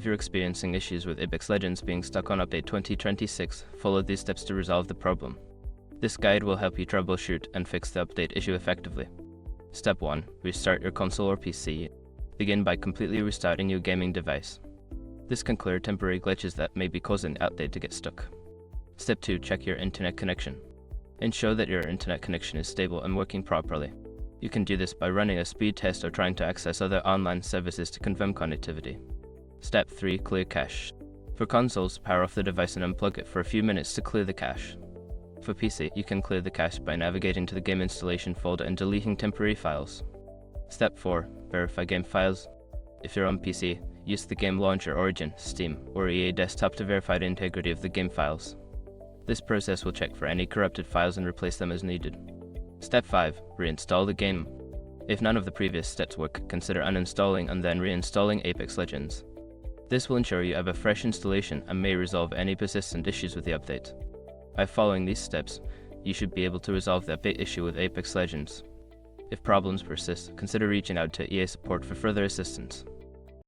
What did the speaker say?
If you're experiencing issues with Apex Legends being stuck on update 2026, follow these steps to resolve the problem. This guide will help you troubleshoot and fix the update issue effectively. Step 1. Restart your console or PC. Begin by completely restarting your gaming device. This can clear temporary glitches that may be causing the update to get stuck. Step 2. Check your internet connection. Ensure that your internet connection is stable and working properly. You can do this by running a speed test or trying to access other online services to confirm connectivity. Step 3. Clear cache. For consoles, power off the device and unplug it for a few minutes to clear the cache. For PC, you can clear the cache by navigating to the game installation folder and deleting temporary files. Step 4. Verify game files. If you're on PC, use the game launcher Origin, Steam, or EA Desktop to verify the integrity of the game files. This process will check for any corrupted files and replace them as needed. Step 5. Reinstall the game. If none of the previous steps work, consider uninstalling and then reinstalling Apex Legends. This will ensure you have a fresh installation and may resolve any persistent issues with the update. By following these steps, you should be able to resolve the update issue with Apex Legends. If problems persist, consider reaching out to EA support for further assistance.